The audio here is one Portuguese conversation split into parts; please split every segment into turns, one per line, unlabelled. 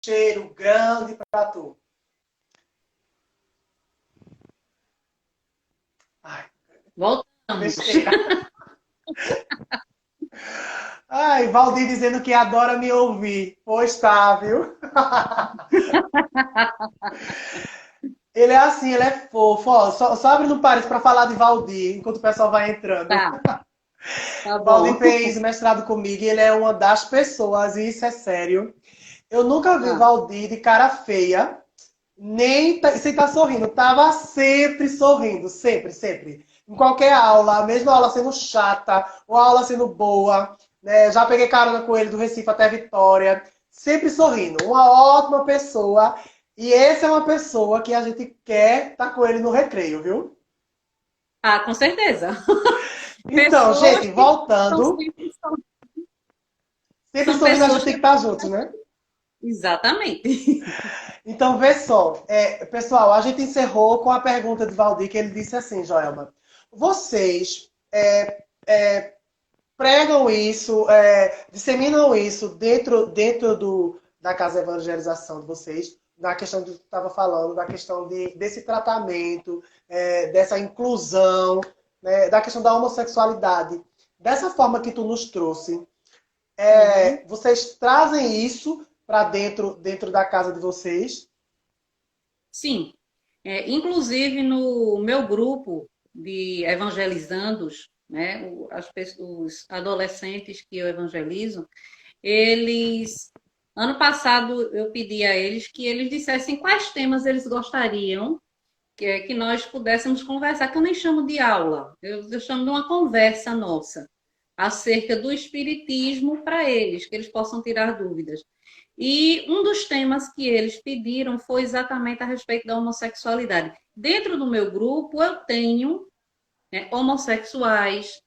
cheiro grande para tu. Ai,
Voltamos.
besteira. Ai, Valdir dizendo que adora me ouvir. Pois tá, viu? Ele é assim, ele é fofo. Ó, só abrindo parênteses para falar de Valdir, enquanto o pessoal vai entrando.
Tá, tá
Valdir
bom.
fez mestrado comigo e ele é uma das pessoas, e isso é sério. Eu nunca vi
Tá.
Valdir de cara feia, nem sem estar sorrindo. Tava sempre sorrindo, sempre, sempre. Em qualquer aula, mesmo a aula sendo chata, ou a aula sendo boa, né? Já peguei carona com ele do Recife até Vitória, sempre sorrindo. Uma ótima pessoa. E essa é uma pessoa que a gente quer estar com ele no recreio, viu?
Ah, com certeza.
Então,
Pessoas
gente,
que estão
voltando,
sempre
sempre
são
sorrindo, a gente
pessoas
tem que
que
estar juntos, né?
exatamente.
Então, vê só, pessoal, a gente encerrou com a pergunta de Valdir, que ele disse assim, Joelma, vocês pregam isso, disseminam isso dentro da casa de evangelização de vocês, na questão que tu estava falando, da questão desse tratamento, dessa inclusão, né, da questão da homossexualidade. Dessa forma que tu nos trouxe,
Uhum.
vocês trazem isso para dentro da casa de vocês?
Sim. Inclusive no meu grupo de evangelizandos, né, os adolescentes que eu evangelizo, eles, ano passado eu pedi a eles que eles dissessem quais temas eles gostariam que nós pudéssemos conversar, que eu nem chamo de aula, eu chamo de uma conversa nossa acerca do espiritismo para eles, que eles possam tirar dúvidas. E um dos temas que eles pediram foi exatamente a respeito da homossexualidade. Dentro do meu grupo, eu tenho, né, homossexuais,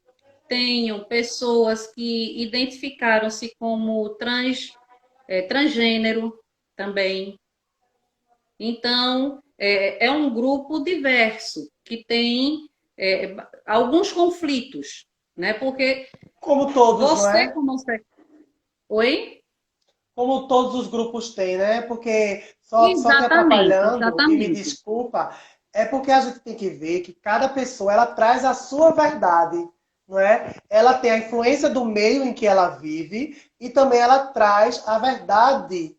tenho pessoas que identificaram-se como transgênero também. Então, é um grupo diverso, que tem alguns conflitos, né? Porque
Como todos, não
você,
é?
como. Oi?
Como todos os grupos têm, né? Porque só te
Exatamente,
atrapalhando, e me
exatamente.
desculpa, é porque a gente tem que ver que cada pessoa ela traz a sua verdade, não é? Ela tem a influência do meio em que ela vive e também ela traz a verdade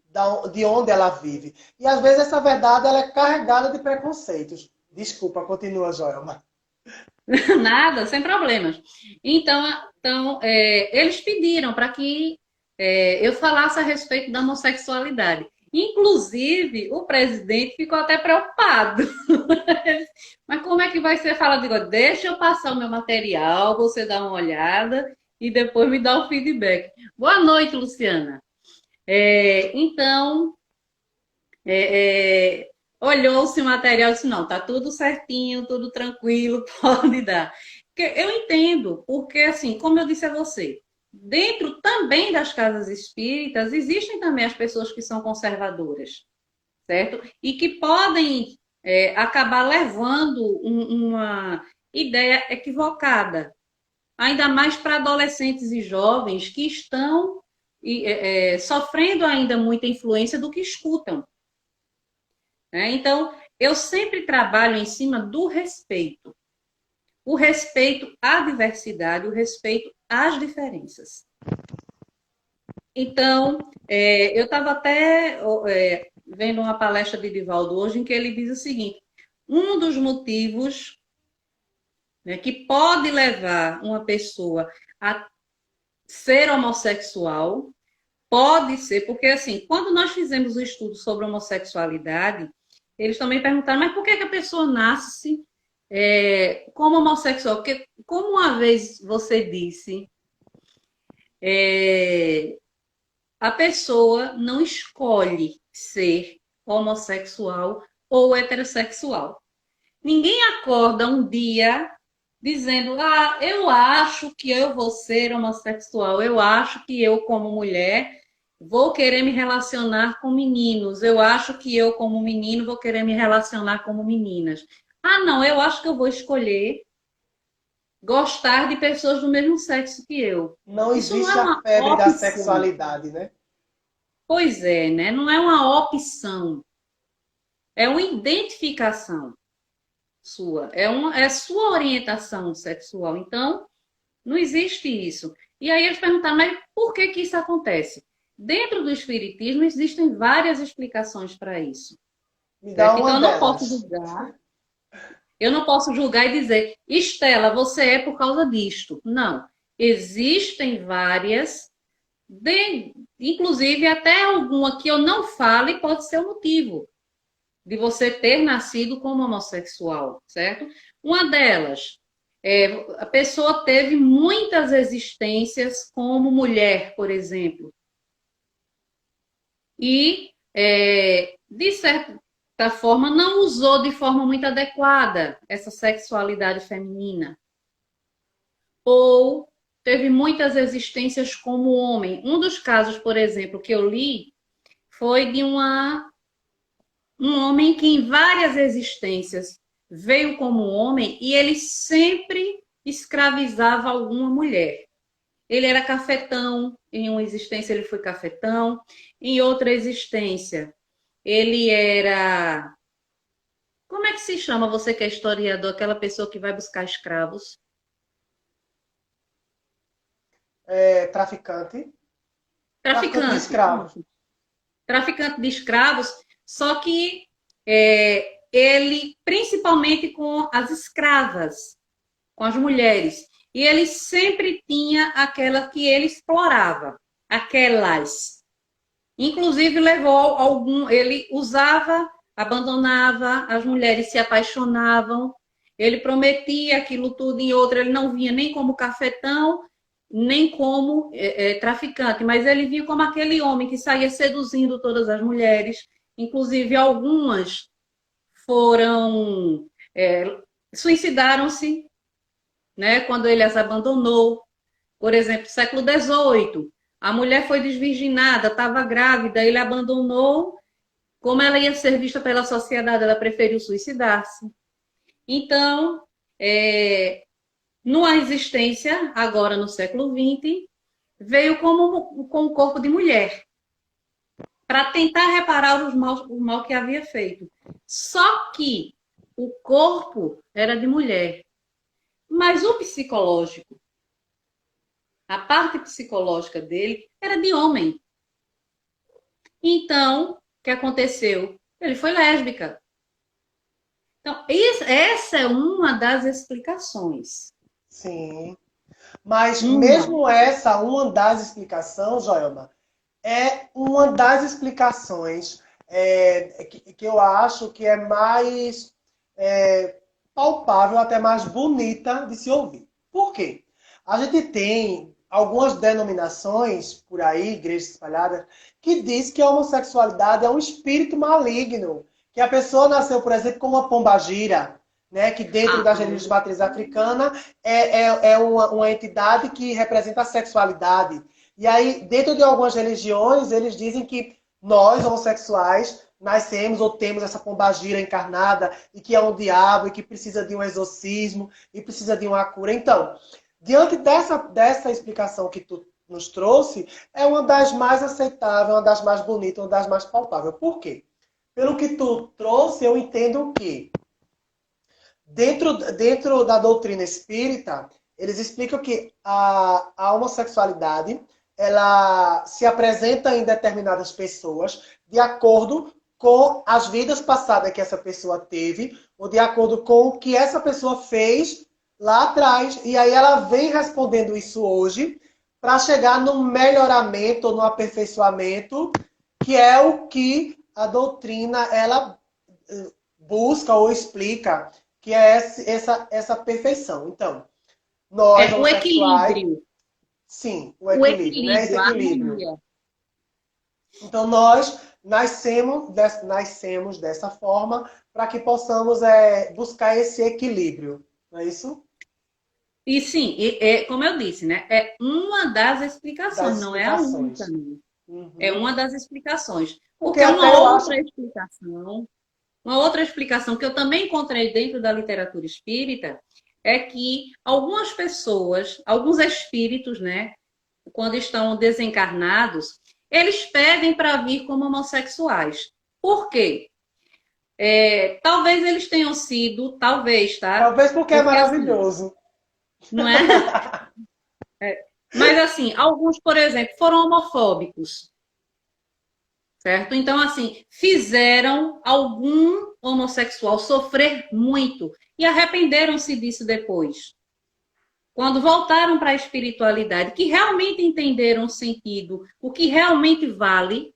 de onde ela vive. E às vezes essa verdade ela é carregada de preconceitos. Desculpa, continua, Joelma.
Nada, sem problemas. Então, eles pediram para que eu falasse a respeito da homossexualidade. Inclusive, o presidente ficou até preocupado. Mas como é que vai ser? Fala, digo, deixa eu passar o meu material, você dá uma olhada e depois me dá o feedback. Boa noite, Luciana. Então, é, olhou-se o material e disse, não, tá tudo certinho, tudo tranquilo, pode dar. Porque eu entendo, porque assim, como eu disse a você, dentro também das casas espíritas, existem também as pessoas que são conservadoras, certo? E que podem acabar levando uma ideia equivocada, ainda mais para adolescentes e jovens que estão sofrendo ainda muita influência do que escutam, né? Então, eu sempre trabalho em cima do respeito. O respeito à diversidade, o respeito às diferenças. Então, eu estava até vendo uma palestra de Divaldo hoje em que ele diz o seguinte: um dos motivos, né, que pode levar uma pessoa a ser homossexual pode ser, porque assim, quando nós fizemos o estudo sobre homossexualidade, eles também perguntaram, mas por que a pessoa nasce como homossexual? Porque, como uma vez você disse, é, a pessoa não escolhe ser homossexual ou heterossexual. Ninguém acorda um dia dizendo, ah, eu acho que eu vou ser homossexual, eu acho que eu, como mulher, vou querer me relacionar com meninos, eu acho que eu, como menino, vou querer me relacionar com meninas. Ah, não, eu acho que eu vou escolher gostar de pessoas do mesmo sexo que eu.
Não
Isso não
existe
é
a
uma
febre da
opção.
sexualidade, né?
Pois é, né? Não é uma opção, é uma identificação sua, é sua orientação sexual. Então, não existe isso. E aí eles perguntaram, mas por que que isso acontece? Dentro do Espiritismo existem várias explicações para isso,
Me dá
certo?
uma
Então
delas.
eu não posso julgar e dizer, Estela, você é por causa disto. Não. Existem várias, inclusive até alguma que eu não fale pode ser o motivo de você ter nascido como homossexual, certo? Uma delas, a pessoa teve muitas existências como mulher, por exemplo, e, de certa forma, não usou de forma muito adequada essa sexualidade feminina, ou teve muitas existências como homem. Um dos casos, por exemplo, que eu li foi de um homem que em várias existências veio como homem e ele sempre escravizava alguma mulher. Ele era cafetão, em uma existência ele foi cafetão, em outra existência ele era. Como é que se chama você que é historiador, aquela pessoa que vai buscar escravos?
É, traficante. Traficante de
Traficante,
escravos.
pronto. Traficante de escravos, só que ele, principalmente com as escravas, com as mulheres. E ele sempre tinha aquela que ele explorava, aquelas. Inclusive levou algum, ele usava, abandonava, as mulheres se apaixonavam, ele prometia aquilo tudo em outra, ele não vinha nem como cafetão, nem como traficante, mas ele vinha como aquele homem que saía seduzindo todas as mulheres, inclusive algumas foram suicidaram-se, né, quando ele as abandonou. Por exemplo, século XVIII, a mulher foi desvirginada, estava grávida, ele abandonou. Como ela ia ser vista pela sociedade, ela preferiu suicidar-se. Então, numa existência, agora no século XX, veio como com o corpo de mulher, para tentar reparar o mal que havia feito. Só que o corpo era de mulher, mas o psicológico, a parte psicológica dele era de homem. Então, o que aconteceu? Ele foi lésbica. Então, essa é uma das explicações.
Sim. Mas
Uma.
mesmo essa, uma das explicações, Joelma, é uma das explicações que eu acho que é mais palpável, até mais bonita de se ouvir. Por quê? A gente tem algumas denominações por aí, igrejas espalhadas, que diz que a homossexualidade é um espírito maligno, que a pessoa nasceu, por exemplo, com uma pombagira, né, que dentro
Ah,
das religiões de matriz africana é uma entidade que representa a sexualidade. E aí, dentro de algumas religiões, eles dizem que nós, homossexuais, nascemos ou temos essa pombagira encarnada e que é um diabo e que precisa de um exorcismo e precisa de uma cura. Então, diante dessa explicação que tu nos trouxe, é uma das mais aceitáveis, uma das mais bonitas, uma das mais palpáveis. Por quê? Pelo que tu trouxe, eu entendo que dentro da doutrina espírita, eles explicam que a homossexualidade ela se apresenta em determinadas pessoas de acordo com as vidas passadas que essa pessoa teve, ou de acordo com o que essa pessoa fez lá atrás. E aí ela vem respondendo isso hoje para chegar no melhoramento, no aperfeiçoamento, que é o que a doutrina ela busca ou explica, que é essa perfeição. Então, nós
o
homossexuais,
equilíbrio.
sim, o
O
equilíbrio, né? Esse
equilíbrio, a
equilíbrio.
harmonia.
Então, nós nascemos dessa forma para que possamos buscar esse equilíbrio. Não é isso?
E sim, como eu disse, né? É uma das
Das
explicações, não é a única.
explicações.
Não. É
Uhum.
uma das explicações.
Porque
Porque
até eu acho.
uma outra explicação que eu também encontrei dentro da literatura espírita é que algumas pessoas, alguns espíritos, né, quando estão desencarnados, eles pedem para vir como homossexuais. Por quê? Talvez eles tenham sido, talvez, tá?
Talvez porque é
Porque assim,
maravilhoso.
não é? Mas assim, alguns, por exemplo, foram homofóbicos, certo? Então, assim, fizeram algum homossexual sofrer muito e arrependeram-se disso depois. Quando voltaram para a espiritualidade, que realmente entenderam o sentido, o que realmente vale,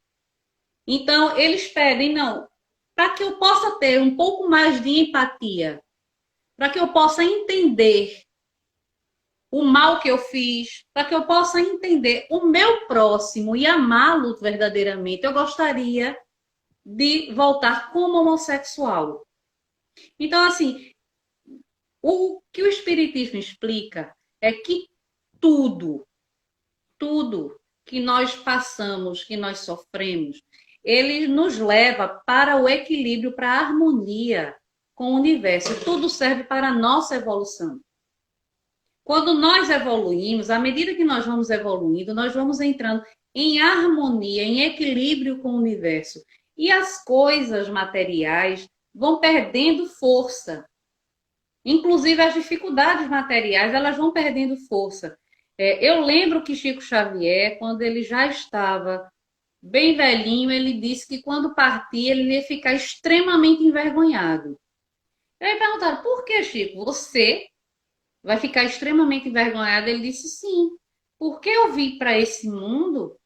então eles pedem, não, para que eu possa ter um pouco mais de empatia, para que eu possa entender o mal que eu fiz, para que eu possa entender o meu próximo e amá-lo verdadeiramente, eu gostaria de voltar como homossexual. Então, assim, o que o Espiritismo explica é que tudo, tudo que nós passamos, que nós sofremos, ele nos leva para o equilíbrio, para a harmonia com o universo. Tudo serve para a nossa evolução. Quando nós evoluímos, à medida que nós vamos evoluindo, nós vamos entrando em harmonia, em equilíbrio com o universo. E as coisas materiais vão perdendo força. Inclusive as dificuldades materiais, elas vão perdendo força. Eu lembro que Chico Xavier, quando ele já estava bem velhinho, ele disse que quando partia, ele ia ficar extremamente envergonhado. E aí perguntaram, por que, Chico? Você vai ficar extremamente envergonhado? Ele disse, sim, porque eu vim para esse mundo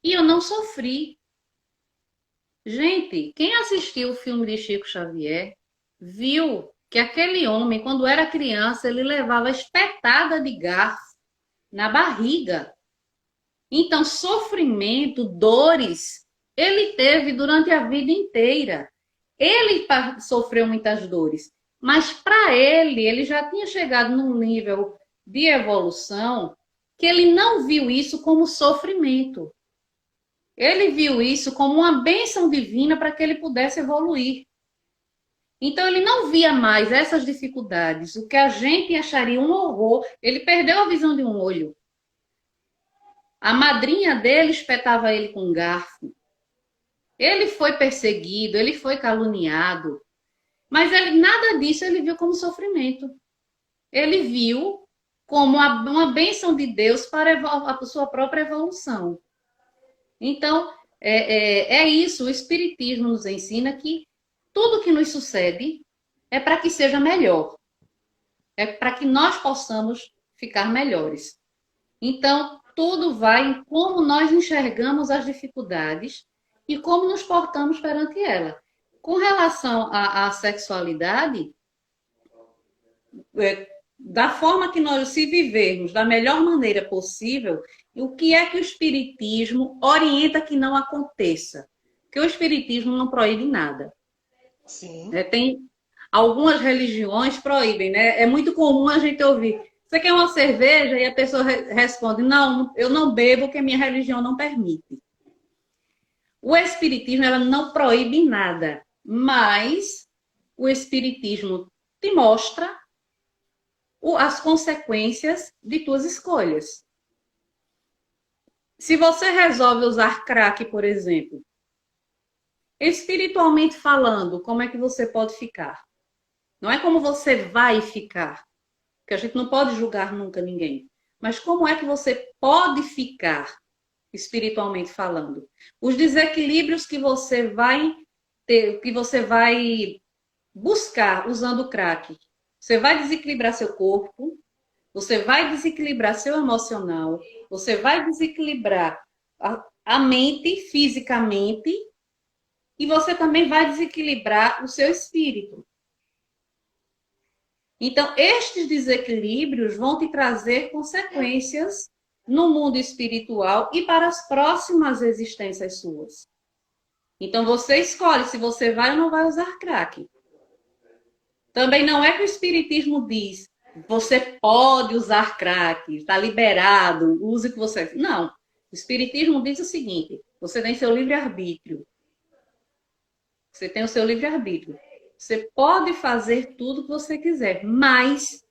e eu não sofri. Gente, quem assistiu o filme de Chico Xavier viu que aquele homem, quando era criança, ele levava espetada de garfo na barriga. Então, sofrimento, dores, ele teve durante a vida inteira. Ele sofreu muitas dores, mas para ele já tinha chegado num nível de evolução que ele não viu isso como sofrimento. Ele viu isso como uma bênção divina para que ele pudesse evoluir. Então ele não via mais essas dificuldades, o que a gente acharia um horror. Ele perdeu a visão de um olho. A madrinha dele espetava ele com um garfo. Ele foi perseguido, ele foi caluniado. Mas ele, nada disso ele viu como sofrimento. Ele viu como uma bênção de Deus para a sua própria evolução. Então, é isso. O Espiritismo nos ensina que tudo que nos sucede é para que seja melhor. É para que nós possamos ficar melhores. Então, tudo vai em como nós enxergamos as dificuldades e como nos portamos perante ela. Com relação à sexualidade, da forma que nós se vivermos da melhor maneira possível, o que é que o Espiritismo orienta que não aconteça? Porque o Espiritismo não proíbe nada.
Sim.
Tem algumas religiões proíbem, né? É muito comum a gente ouvir: você quer uma cerveja? E a pessoa responde: não, eu não bebo porque minha religião não permite. O Espiritismo ela não proíbe nada, mas o Espiritismo te mostra as consequências de tuas escolhas. Se você resolve usar crack, por exemplo, espiritualmente falando, como é que você pode ficar? Não é como você vai ficar, porque a gente não pode julgar nunca ninguém. Mas como é que você pode ficar, espiritualmente falando? Os desequilíbrios que você vai ter, que você vai buscar usando o crack. Você vai desequilibrar seu corpo, você vai desequilibrar seu emocional, você vai desequilibrar a mente fisicamente e você também vai desequilibrar o seu espírito. Então, estes desequilíbrios vão te trazer consequências no mundo espiritual e para as próximas existências suas. Então, você escolhe se você vai ou não vai usar crack. Também não é que o Espiritismo diz: você pode usar crack, está liberado, use o que você... Não. O Espiritismo diz o seguinte: você tem seu livre-arbítrio. Você tem o seu livre-arbítrio. Você pode fazer tudo que você quiser, mas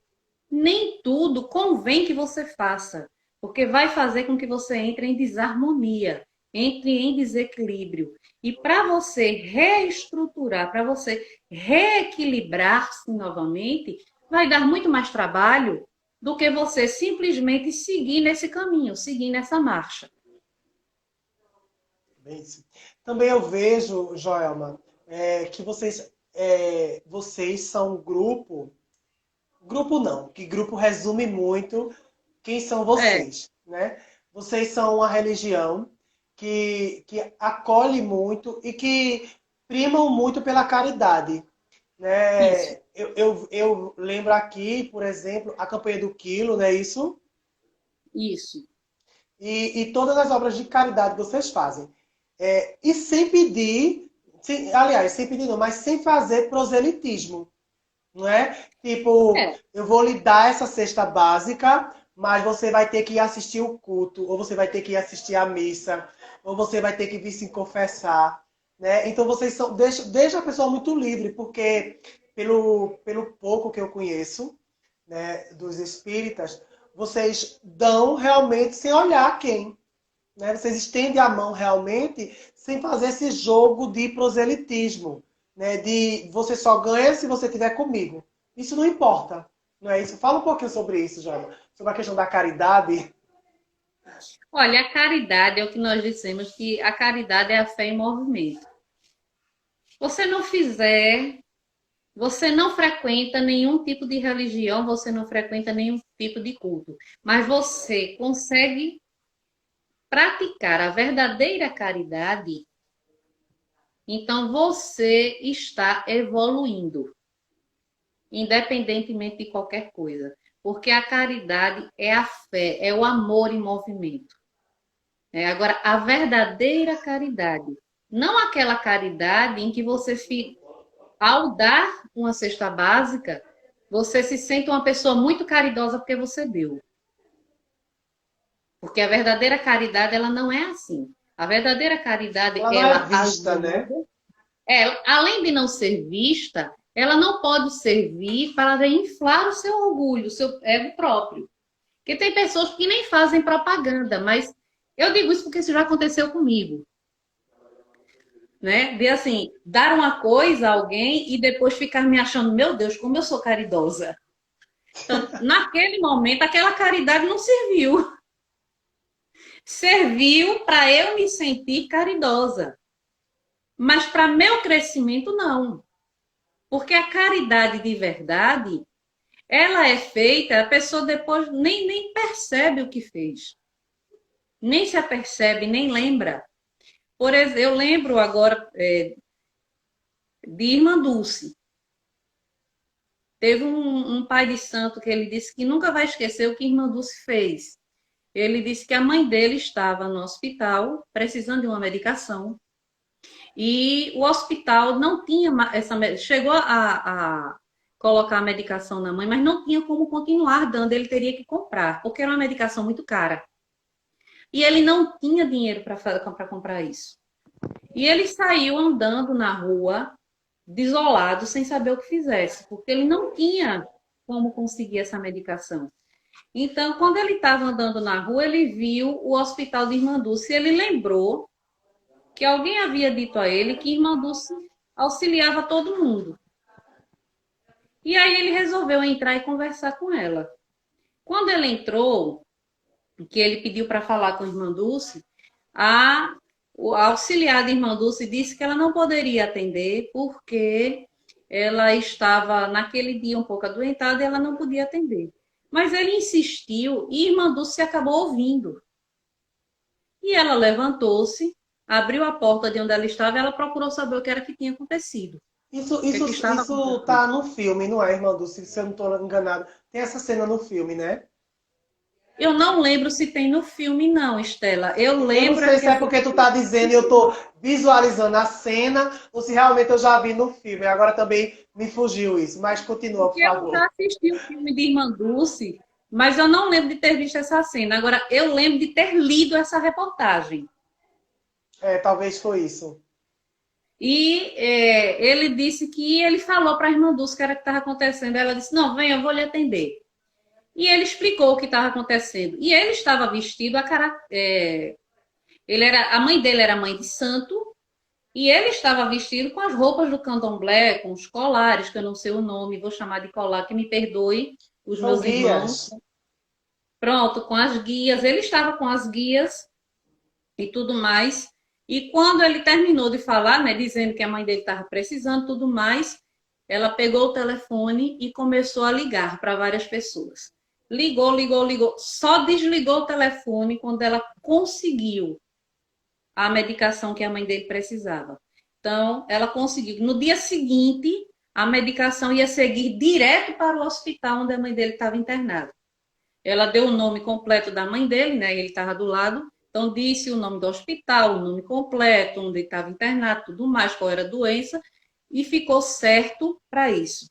nem tudo convém que você faça, porque vai fazer com que você entre em desarmonia. entre em desequilíbrio. E para você reestruturar, para você reequilibrar-se novamente, vai dar muito mais trabalho do que você simplesmente seguir nesse caminho, seguir nessa marcha.
Bem, sim. Também eu vejo, Joelma, que vocês são um grupo. Grupo não, que grupo resume muito quem são
É,
vocês, né? Vocês são uma religião que acolhe muito e que primam muito pela caridade,
isso,
né? Eu lembro aqui, por exemplo, a campanha do Quilo, não é isso?
isso,
E todas as obras de caridade que vocês fazem. E sem pedir, aliás, sem pedir não, mas sem fazer proselitismo, não é? Tipo,
é,
eu vou lhe dar essa cesta básica, mas você vai ter que ir assistir o culto, ou você vai ter que ir assistir a missa, ou você vai ter que vir se confessar, né? Então vocês são, deixa a pessoa muito livre, porque pelo pouco que eu conheço, né, dos espíritas, vocês dão realmente sem olhar quem, né? Vocês estendem a mão realmente sem fazer esse jogo de proselitismo, né? De você só ganha se você estiver comigo. Isso não importa, não é isso? Fala um pouquinho sobre isso, Jana. Sobre a questão da caridade.
olha, a caridade é o que nós dizemos que a caridade é a fé em movimento. Você não fizer, você não frequenta nenhum tipo de religião, você não frequenta nenhum tipo de culto, mas você consegue praticar a verdadeira caridade, então você está evoluindo, independentemente de qualquer coisa. Porque a caridade é a fé, é o amor em movimento. Agora, a verdadeira caridade, não aquela caridade em que você, ao dar uma cesta básica, você se sente uma pessoa muito caridosa porque você deu. Porque a verdadeira caridade, ela não é assim. A verdadeira caridade,
Ela não é
ela
vista, né?
ajuda. Além de não ser vista, ela não pode servir para inflar o seu orgulho, o seu ego próprio. Porque tem pessoas que nem fazem propaganda, mas eu digo isso porque isso já aconteceu comigo, né? De assim, dar uma coisa a alguém e depois ficar me achando, meu Deus, como eu sou caridosa. Então, naquele momento, aquela caridade não serviu. Serviu para eu me sentir caridosa, mas para meu crescimento não. Porque a caridade de verdade, ela é feita, a pessoa depois nem percebe o que fez. Nem se apercebe, nem lembra. Por exemplo, eu lembro agora de Irmã Dulce. Teve um pai de santo que ele disse que nunca vai esquecer o que Irmã Dulce fez. Ele disse que a mãe dele estava no hospital, precisando de uma medicação, e o hospital não tinha essa. Chegou a colocar a medicação na mãe, mas não tinha como continuar dando, ele teria que comprar, porque era uma medicação muito cara. E ele não tinha dinheiro para comprar isso. E ele saiu andando na rua, desolado, sem saber o que fizesse, porque ele não tinha como conseguir essa medicação. Então, quando ele estava andando na rua, ele viu o hospital de Irmã Dulce e ele lembrou que alguém havia dito a ele que Irmã Dulce auxiliava todo mundo. E aí ele resolveu entrar e conversar com ela. Quando ele entrou, que ele pediu para falar com a Irmã Dulce, o auxiliar de Irmã Dulce disse que ela não poderia atender porque ela estava naquele dia um pouco adoentada e ela não podia atender. Mas ele insistiu e Irmã Dulce acabou ouvindo. E ela levantou-se, abriu a porta de onde ela estava e ela procurou saber o que era que tinha acontecido.
Isso,
O que, é que
isso,
estava
isso
acontecendo.
tá no filme, não é, irmã Dulce? Se eu não estou enganado. Tem essa cena no filme, né?
Eu não lembro se tem no filme, não, Estela. Eu
Eu não
lembro é
sei
que
se é
foi.
porque tu tá dizendo e eu tô visualizando a cena, ou se realmente eu já vi no filme. Agora também me fugiu isso. Mas continua, por
Porque eu
favor.
já assisti o filme de Irmã Dulce, mas eu não lembro de ter visto essa cena. Agora, eu lembro de ter lido essa reportagem.
Talvez foi isso.
E ele disse que ele falou para a Irmã Dulce o que era que estava acontecendo. Ela disse: Não, vem, eu vou lhe atender. E ele explicou o que estava acontecendo. E ele estava vestido A mãe dele era mãe de santo e ele estava vestido com as roupas do candomblé, com os colares, que eu não sei o nome, vou chamar de colar, que me perdoe os
São
meus irmãos.
guias.
Pronto, com as guias. Ele estava com as guias e tudo mais. E quando ele terminou de falar, né, dizendo que a mãe dele estava precisando, tudo mais, ela pegou o telefone e começou a ligar para várias pessoas. Ligou, ligou, ligou. Só desligou o telefone quando ela conseguiu a medicação que a mãe dele precisava. Então, ela conseguiu. No dia seguinte, a medicação ia seguir direto para o hospital onde a mãe dele estava internada. Ela deu o nome completo da mãe dele, né? Ele estava do lado. Então, disse o nome do hospital, o nome completo, onde ele estava internado, tudo mais, qual era a doença, e ficou certo para isso.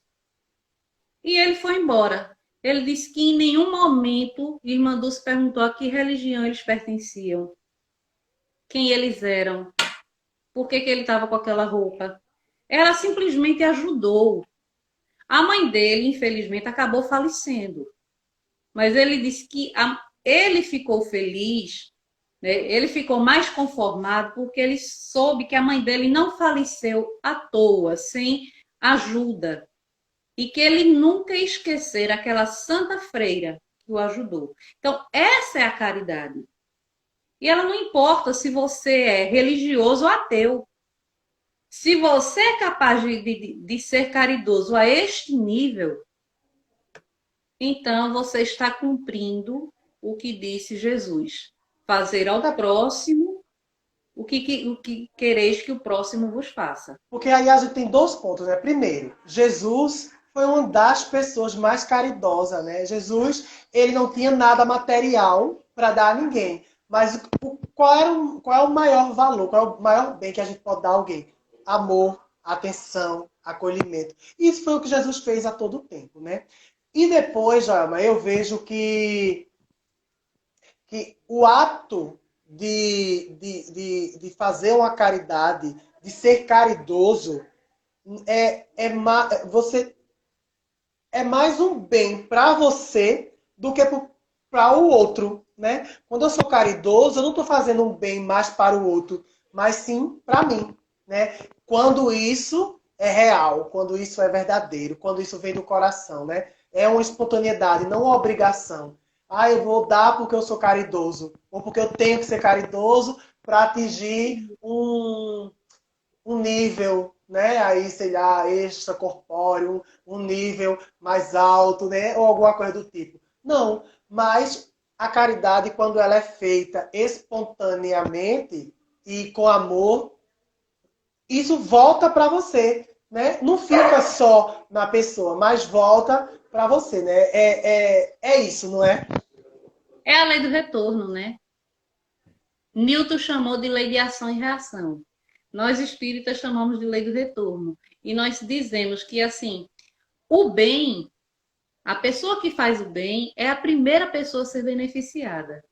E ele foi embora. Ele disse que em nenhum momento Irmã Dulce perguntou a que religião eles pertenciam, quem eles eram, por que ele estava com aquela roupa. Ela simplesmente ajudou. A mãe dele, infelizmente, acabou falecendo. Mas ele disse que ele ficou feliz, né? Ele ficou mais conformado porque ele soube que a mãe dele não faleceu à toa, sem ajuda. E que ele nunca ia esquecer aquela santa freira que o ajudou. Então, essa é a caridade. E ela não importa se você é religioso ou ateu. Se você é capaz de ser caridoso a este nível, então você está cumprindo o que disse Jesus. Fazer ao próximo o que quereis que o próximo vos faça.
Porque aí a gente tem dois pontos, né? Primeiro, Jesus foi uma das pessoas mais caridosas, né? Jesus, ele não tinha nada material para dar a ninguém. Mas qual é o maior valor, qual é o maior bem que a gente pode dar a alguém? Amor, atenção, acolhimento. Isso foi o que Jesus fez a todo tempo, né? E depois, Joelma, eu vejo que o ato de fazer uma caridade, de ser caridoso, você é mais um bem para você do que para o outro, né? Quando eu sou caridoso, eu não estou fazendo um bem mais para o outro, mas sim para mim, né? Quando isso é real, quando isso é verdadeiro, quando isso vem do coração, né? É uma espontaneidade, não uma obrigação. Ah, eu vou dar porque eu sou caridoso, ou porque eu tenho que ser caridoso para atingir um nível, né? Aí, sei lá, extracorpóreo, um nível mais alto, né? Ou alguma coisa do tipo. Não, mas a caridade, quando ela é feita espontaneamente e com amor, isso volta para você, né? Não fica só na pessoa, mas volta para você, né? É isso, não é?
É a lei do retorno, né? Newton chamou de lei de ação e reação. Nós espíritas chamamos de lei do retorno. E nós dizemos que, assim, o bem, a pessoa que faz o bem é a primeira pessoa a ser beneficiada.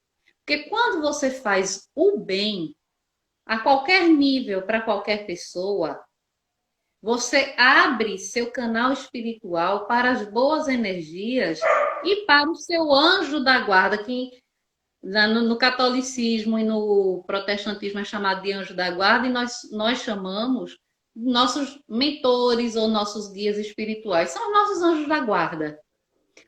Porque quando você faz o bem, a qualquer nível, para qualquer pessoa, você abre seu canal espiritual para as boas energias e para o seu anjo da guarda, que no catolicismo e no protestantismo é chamado de anjo da guarda, e nós chamamos nossos mentores ou nossos guias espirituais. São os nossos anjos da guarda.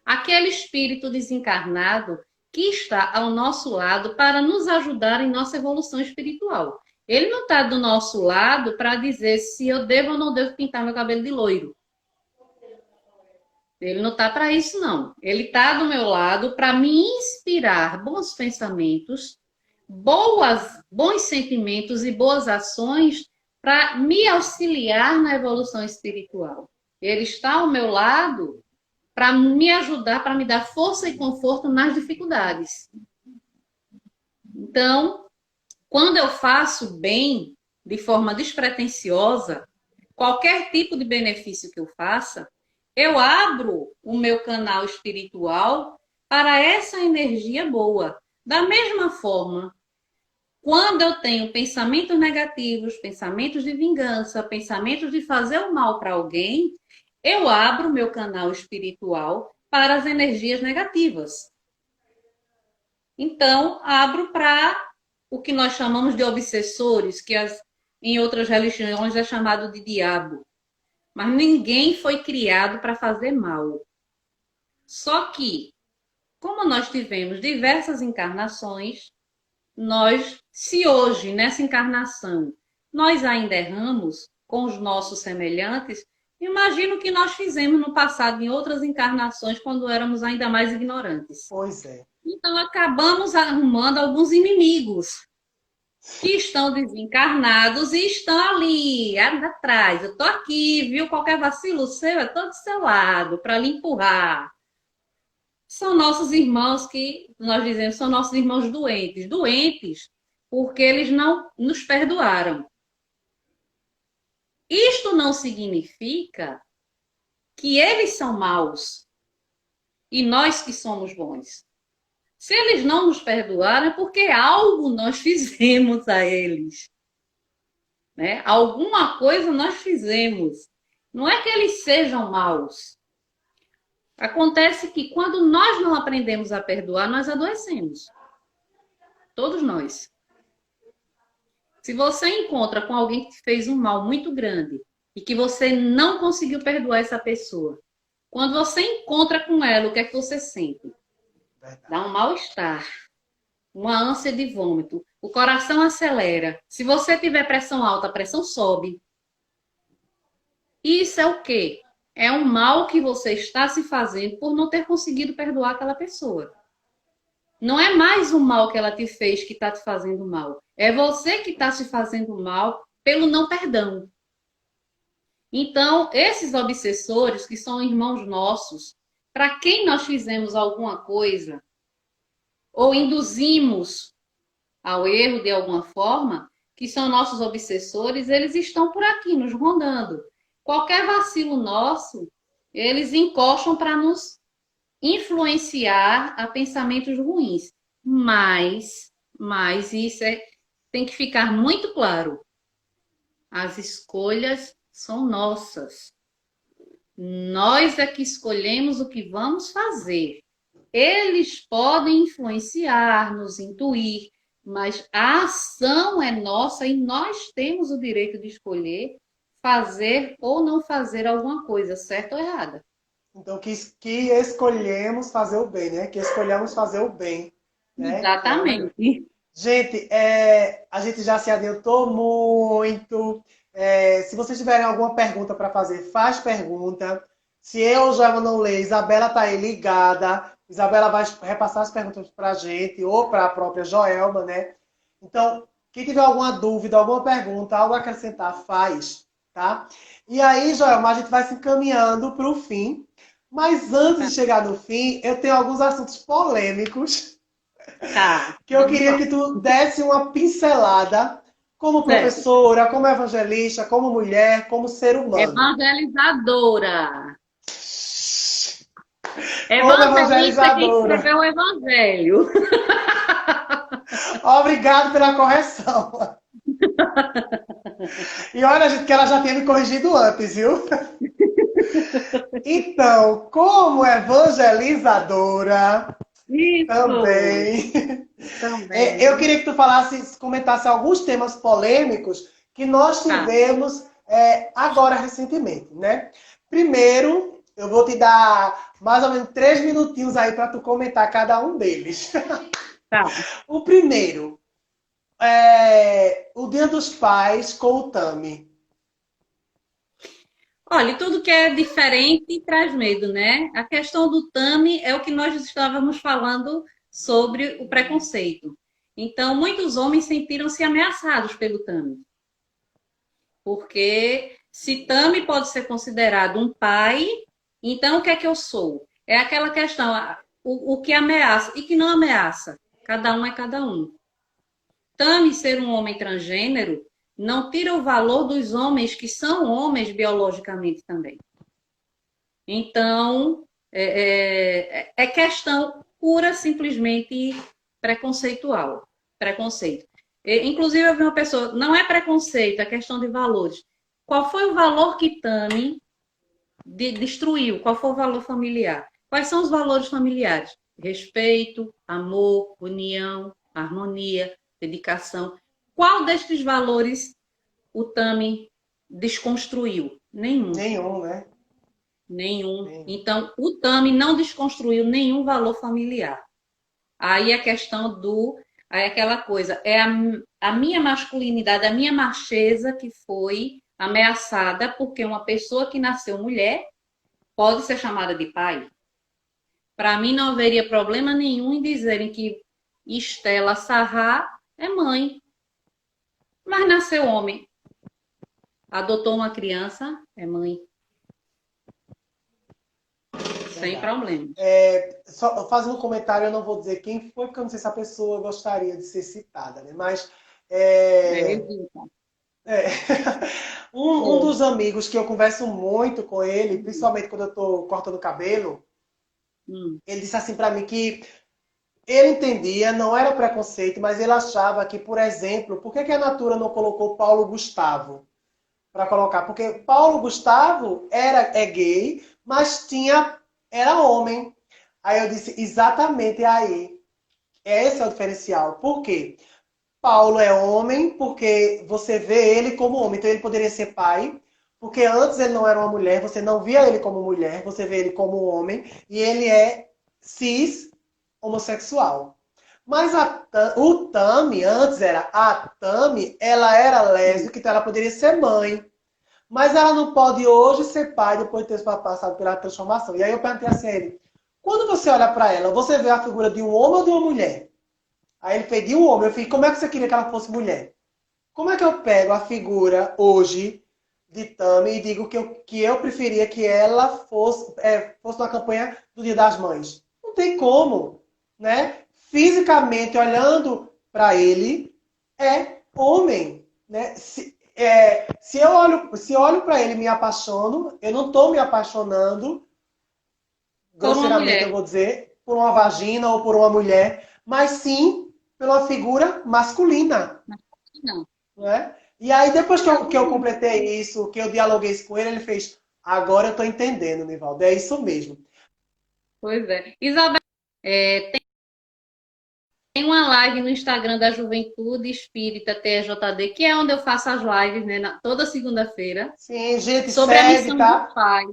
Aquele espírito desencarnado que está ao nosso lado para nos ajudar em nossa evolução espiritual. Ele não está do nosso lado para dizer se eu devo ou não devo pintar meu cabelo de loiro. Ele não está para isso, não. Ele está do meu lado para me inspirar bons pensamentos, bons sentimentos e boas ações para me auxiliar na evolução espiritual. Ele está ao meu lado para me ajudar, para me dar força e conforto nas dificuldades. Então, quando eu faço bem, de forma despretensiosa, qualquer tipo de benefício que eu faça, eu abro o meu canal espiritual para essa energia boa. Da mesma forma, quando eu tenho pensamentos negativos, pensamentos de vingança, pensamentos de fazer o mal para alguém, eu abro o meu canal espiritual para as energias negativas. Então, abro para o que nós chamamos de obsessores, que em outras religiões é chamado de diabo. Mas ninguém foi criado para fazer mal. Só que, como nós tivemos diversas encarnações, se hoje, nessa encarnação, nós ainda erramos com os nossos semelhantes, imagino o que nós fizemos no passado, em outras encarnações, quando éramos ainda mais ignorantes.
Pois é.
Então, acabamos arrumando alguns inimigos que estão desencarnados e estão ali, atrás. Eu estou aqui, viu? Qualquer vacilo seu, eu estou do seu lado, para lhe empurrar. São nossos irmãos que, nós dizemos, são nossos irmãos doentes. Doentes porque eles não nos perdoaram. Isto não significa que eles são maus e nós que somos bons. Se eles não nos perdoaram, é porque algo nós fizemos a eles. Né? Alguma coisa nós fizemos. Não é que eles sejam maus. Acontece que quando nós não aprendemos a perdoar, nós adoecemos. Todos nós. Se você encontra com alguém que te fez um mal muito grande e que você não conseguiu perdoar essa pessoa, quando você encontra com ela, o que é que você sente? Dá um mal-estar, uma ânsia de vômito, o coração acelera. Se você tiver pressão alta, a pressão sobe. Isso é o quê? É um mal que você está se fazendo por não ter conseguido perdoar aquela pessoa. Não é mais o mal que ela te fez que está te fazendo mal. É você que está se fazendo mal pelo não perdão. Então, esses obsessores, que são irmãos nossos, para quem nós fizemos alguma coisa ou induzimos ao erro de alguma forma, que são nossos obsessores, eles estão por aqui, nos rondando. Qualquer vacilo nosso, eles encostam para nos influenciar a pensamentos ruins. Mas isso tem que ficar muito claro. As escolhas são nossas. Nós é que escolhemos o que vamos fazer. Eles podem influenciar, nos intuir, mas a ação é nossa e nós temos o direito de escolher fazer ou não fazer alguma coisa, certa ou errada.
Então, que escolhemos fazer o bem, né? Que escolhemos fazer o bem. Né?
Exatamente.
Então, gente, a gente já se adiantou muito. Se vocês tiverem alguma pergunta para fazer, faz pergunta. Se eu já não ler, Isabela está aí ligada. Isabela vai repassar as perguntas para a gente ou para a própria Joelma, né? Então, quem tiver alguma dúvida, alguma pergunta, algo a acrescentar, faz, tá? E aí, Joelma, a gente vai se encaminhando para o fim. Mas antes de chegar no fim, eu tenho alguns assuntos polêmicos que eu queria que tu desse uma pincelada como professora, como evangelista, como mulher, como ser humano.
Evangelizadora.
Como evangelizadora.
Quem escreveu o evangelho.
Obrigado pela correção. E olha, gente, que ela já tinha me corrigido antes, viu? Então, como evangelizadora, também. Eu queria que tu comentasse alguns temas polêmicos que nós tivemos agora recentemente, né? Primeiro, eu vou te dar mais ou menos 3 minutinhos aí para tu comentar cada um deles.
Tá.
O primeiro, o Dia dos Pais com o Tami.
Olha, tudo que é diferente traz medo, né? A questão do Tami é o que nós estávamos falando sobre o preconceito. Então, muitos homens sentiram-se ameaçados pelo Tami. Porque se Tami pode ser considerado um pai, então o que é que eu sou? É aquela questão, o que ameaça e que não ameaça. Cada um é cada um. Tami ser um homem transgênero não tira o valor dos homens que são homens biologicamente também. Então, é questão pura, simplesmente preconceitual. Preconceito. Inclusive, eu vi uma pessoa, não é preconceito, é questão de valores. Qual foi o valor que Tami destruiu? Qual foi o valor familiar? Quais são os valores familiares? Respeito, amor, união, harmonia. dedicação. Qual destes valores o Tami desconstruiu? Nenhum.
Nenhum, né?
Nenhum.
Nenhum.
Então, o Tami não desconstruiu nenhum valor familiar. Aí a questão aí aquela coisa, é a minha masculinidade, a minha macheza que foi ameaçada porque uma pessoa que nasceu mulher pode ser chamada de pai. Para mim não haveria problema nenhum em dizerem que Estela Sarra é mãe, mas nasceu homem. Adotou uma criança, é mãe. Sem
Verdade.
problema.
Só fazendo um comentário, eu não vou dizer quem foi, porque eu não sei se a pessoa gostaria de ser citada, né? Mas
Evita.
é, um dos amigos que eu converso muito com ele, principalmente quando eu estou cortando o cabelo,
Hum.
ele disse assim para mim que ele entendia, não era preconceito, mas ele achava que, por exemplo, por que a Natura não colocou Paulo Gustavo para colocar? Porque Paulo Gustavo é gay, mas era homem. Aí eu disse, exatamente aí. Esse é o diferencial. Por quê? Paulo é homem porque você vê ele como homem, então ele poderia ser pai, porque antes ele não era uma mulher, você não via ele como mulher, você vê ele como homem, e ele é cis homossexual. Mas o Tami, antes era a Tami, ela era lésbica, então ela poderia ser mãe. Mas ela não pode hoje ser pai depois de ter passado pela transformação. E aí eu perguntei assim a ele, quando você olha para ela, você vê a figura de um homem ou de uma mulher? Aí ele fez de um homem. Eu falei, como é que você queria que ela fosse mulher? Como é que eu pego a figura hoje de Tami e digo que eu preferia que ela fosse na campanha do Dia das Mães? Não tem como, né? Fisicamente, olhando para ele, é homem, né? Se eu olho para ele e me apaixono, eu não estou me apaixonando,
Por uma
grosseiramente eu
mulher.
vou dizer, por uma vagina ou por uma mulher, mas sim pela figura masculina,
Não.
né? E aí, depois que eu completei isso, que eu dialoguei isso com ele, ele fez, agora eu estou entendendo, Nivaldo, é isso mesmo.
Pois é. Isabel, tem uma live no Instagram da Juventude Espírita TJD, que é onde eu faço as lives, né, toda segunda-feira,
Sim, gente,
sobre a
segue,
missão dos
tá?
pais.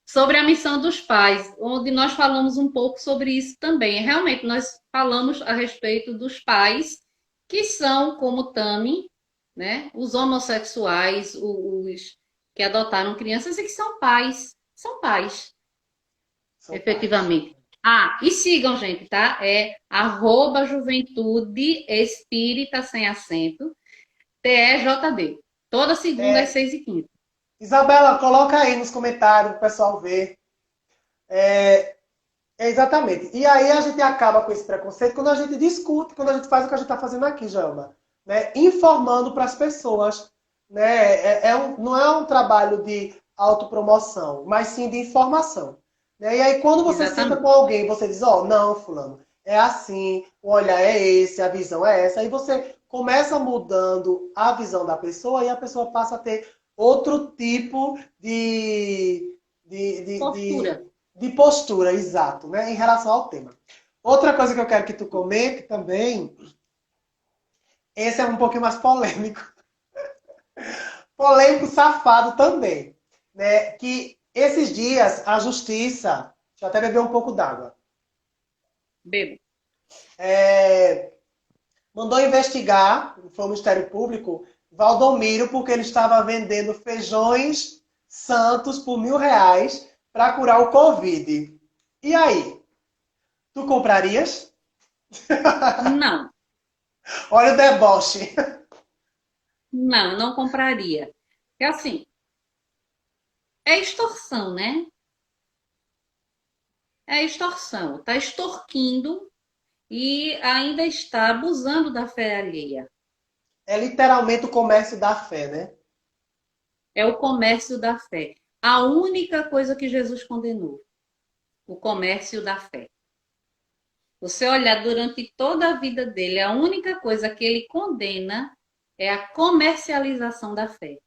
Sobre a missão dos pais, onde nós falamos um pouco sobre isso também. Realmente, nós falamos a respeito dos pais que são como Tami, né? Os homossexuais, os que adotaram crianças e que são pais,
São pais.
efetivamente. Ah, e sigam, gente, tá? É @Juventude Espírita sem acento, TEJD. Toda segunda às
É,
6h15.
Isabela, coloca aí nos comentários, o pessoal ver. Exatamente. E aí a gente acaba com esse preconceito quando a gente discute, quando a gente faz o que a gente está fazendo aqui, Jama. Né? Informando para as pessoas. Né? Não é um trabalho de autopromoção, mas sim de informação. Né? E aí quando você senta
Exatamente.
com alguém, você diz, ó, não, fulano, é assim, o olhar é esse, a visão é essa. Aí você começa mudando a visão da pessoa e a pessoa passa a ter outro tipo
Postura.
de postura, exato, né, em relação ao tema. Outra coisa que eu quero que tu comente também, esse é um pouquinho mais polêmico. Polêmico safado também, né, que esses dias a justiça, deixa eu até beber um pouco d'água,
Bebo.
é, mandou investigar, foi o Ministério Público, Valdomiro, porque ele estava vendendo feijões santos por R$ 1.000 para curar o Covid. E aí? Tu comprarias?
Não.
Olha o deboche.
Não, não compraria. Porque assim, é extorsão, né? É extorsão. Está extorquindo e ainda está abusando da fé alheia.
É literalmente o comércio da fé, né?
É o comércio da fé. A única coisa que Jesus condenou, o comércio da fé. Você olhar durante toda a vida dele, a única coisa que ele condena é a comercialização da fé.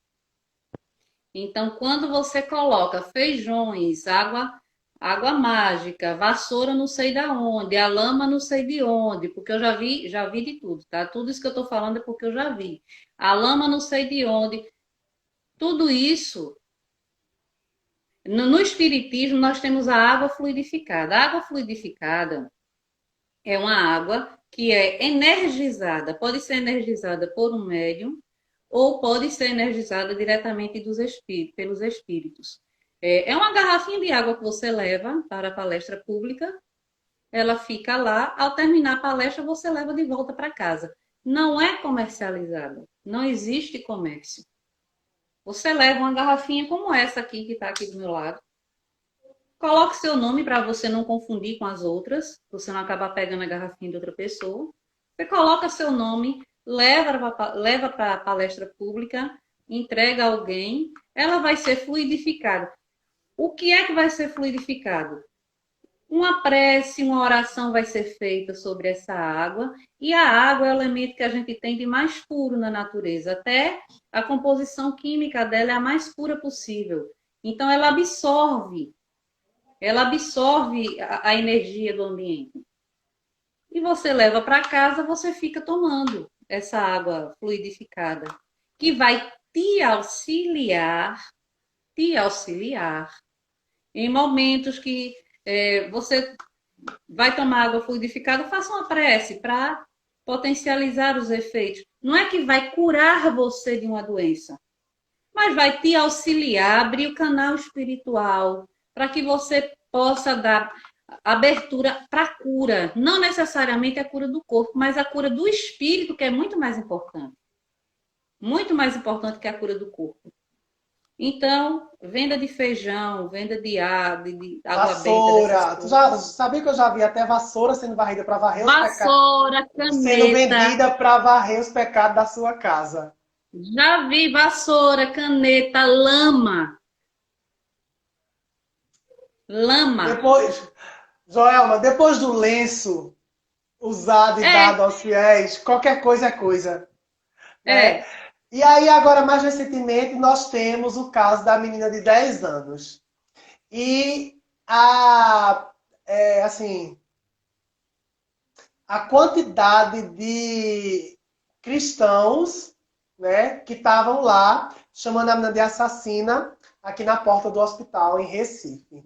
Então, quando você coloca feijões, água mágica, vassoura não sei da onde, a lama não sei de onde, porque eu já vi de tudo, tá? Tudo isso que eu estou falando é porque eu já vi. A lama não sei de onde. Tudo isso, no espiritismo, nós temos a água fluidificada. A água fluidificada é uma água que é energizada, pode ser energizada por um médium ou pode ser energizada diretamente pelos espíritos. É uma garrafinha de água que você leva para a palestra pública, ela fica lá, ao terminar a palestra você leva de volta para casa. Não é comercializada, não existe comércio. Você leva uma garrafinha como essa aqui, que está aqui do meu lado, coloque seu nome para você não confundir com as outras, você não acabar pegando a garrafinha de outra pessoa. Você coloca seu nome, leva para a palestra pública, entrega a alguém, ela vai ser fluidificada. O que é que vai ser fluidificado? Uma prece, uma oração vai ser feita sobre essa água, e a água é o elemento que a gente tem de mais puro na natureza. Até a composição química dela é a mais pura possível. Então, ela absorve a energia do ambiente. E você leva para casa, você fica tomando essa água fluidificada, que vai te auxiliar em momentos que você vai tomar água fluidificada, faça uma prece para potencializar os efeitos. Não é que vai curar você de uma doença, mas vai te auxiliar, abrir o canal espiritual para que você possa dar abertura para a cura. Não necessariamente a cura do corpo, mas a cura do espírito, que é muito mais importante. Muito mais importante que a cura do corpo. Então, venda de feijão, venda de água
Vassoura.
benta.
Tu já sabia que eu já vi até vassoura sendo varrida para varrer os pecados,
Vassoura,
sendo
caneta.
vendida para varrer os pecados da sua casa.
Já vi vassoura, caneta, lama. Lama.
Depois, Joelma, depois do lenço usado e
É,
dado aos fiéis, qualquer coisa é coisa, né?
é.
E aí, agora, mais recentemente, nós temos o caso da menina de 10 anos. E assim, a quantidade de cristãos, né, que estavam lá chamando a menina de assassina aqui na porta do hospital em Recife.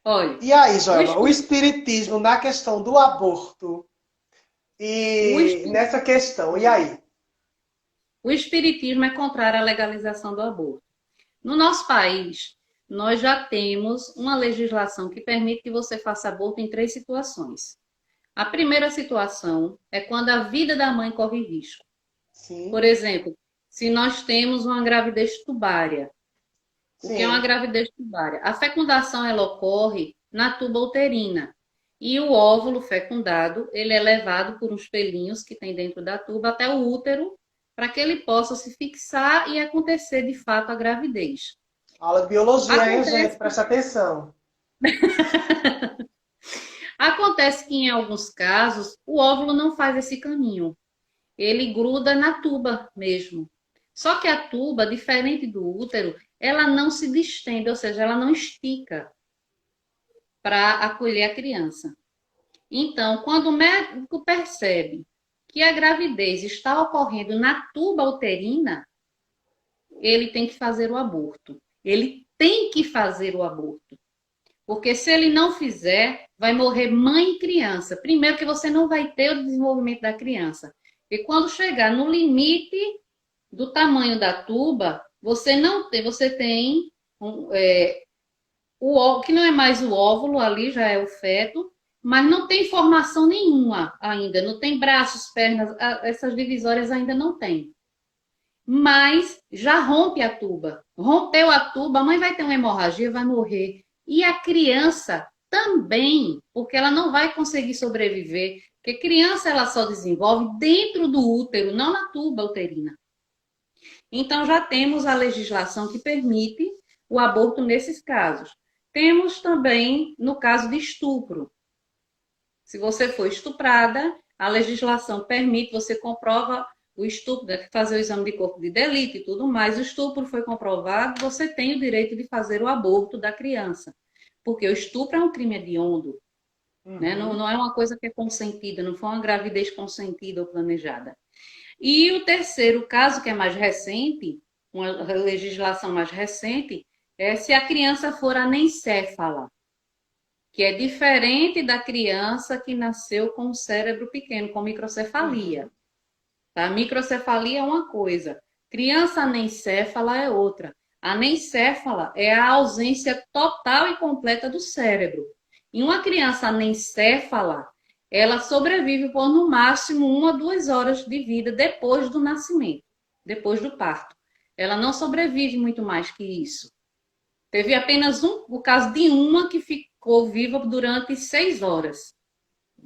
Olha,
E aí,
o,
Joelma, o espiritismo na questão do aborto
o,
e nessa questão, e aí?
o espiritismo é contrário à legalização do aborto. No nosso país, nós já temos uma legislação que permite que você faça aborto em 3 situações. A primeira situação é quando a vida da mãe corre risco.
Sim,
Por exemplo, se nós temos uma gravidez tubária. O que é uma
sim.
gravidez tubária? A fecundação ela ocorre na tuba uterina. E o óvulo fecundado, ele é levado por uns pelinhos que tem dentro da tuba até o útero, para que ele possa se fixar e acontecer de fato a gravidez.
Aula de biologia, hein, gente?
Acontece,
Presta atenção.
acontece que em alguns casos o óvulo não faz esse caminho. Ele gruda na tuba mesmo. Só que a tuba, diferente do útero, ela não se distende, ou seja, ela não estica para acolher a criança. Então, quando o médico percebe que a gravidez está ocorrendo na tuba uterina, ele tem que fazer o aborto. Ele tem que fazer o aborto. Porque se ele não fizer, vai morrer mãe e criança. Primeiro que você não vai ter o desenvolvimento da criança. E quando chegar no limite do tamanho da tuba, você não tem, você tem que não é mais o óvulo, ali já é o feto, mas não tem formação nenhuma ainda, não tem braços, pernas, essas divisórias ainda não tem. Mas já rompe a tuba. Rompeu a tuba, a mãe vai ter uma hemorragia, vai morrer. E a criança também, porque ela não vai conseguir sobreviver, porque criança ela só desenvolve dentro do útero, não na tuba uterina. Então já temos a legislação que permite o aborto nesses casos. Temos também no caso de estupro. Se você for estuprada, a legislação permite, você comprova o estupro, fazer o exame de corpo de delito e tudo mais. O estupro foi comprovado, você tem o direito de fazer o aborto da criança. porque o estupro é um crime hediondo, né? Não,
Uhum.
não é uma coisa que é consentida, não foi uma gravidez consentida ou planejada. E o terceiro caso, que é mais recente, uma legislação mais recente, é se a criança for anencéfala, que é diferente da criança que nasceu com o cérebro pequeno, com microcefalia.
Uhum.
Tá? Microcefalia é uma coisa, criança anencéfala é outra. Anencéfala é a ausência total e completa do cérebro. Em uma criança anencéfala, ela sobrevive por no máximo 1 a 2 horas de vida depois do nascimento, depois do parto. Ela não sobrevive muito mais que isso. Teve apenas o caso de uma que ficou viva durante 6 horas,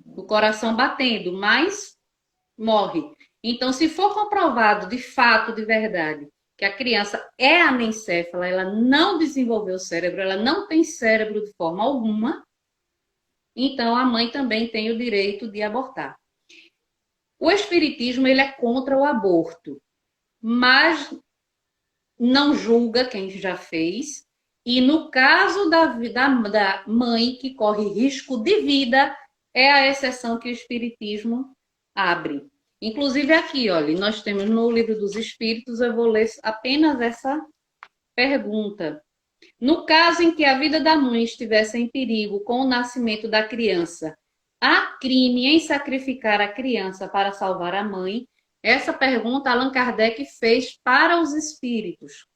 o coração batendo, mas morre. Então, se for comprovado de fato, de verdade, que a criança é anencéfala, ela não desenvolveu o cérebro, ela não tem cérebro de forma alguma, então a mãe também tem o direito de abortar. O espiritismo ele é contra o aborto, mas não julga quem já fez. E no caso da mãe que corre risco de vida, é a exceção que o espiritismo abre. Inclusive aqui, olha, nós temos no Livro dos Espíritos, eu vou ler apenas essa pergunta. No caso em que a vida da mãe estivesse em perigo com o nascimento da criança, há crime em sacrificar a criança para salvar a mãe? Essa pergunta Allan Kardec fez para os espíritos.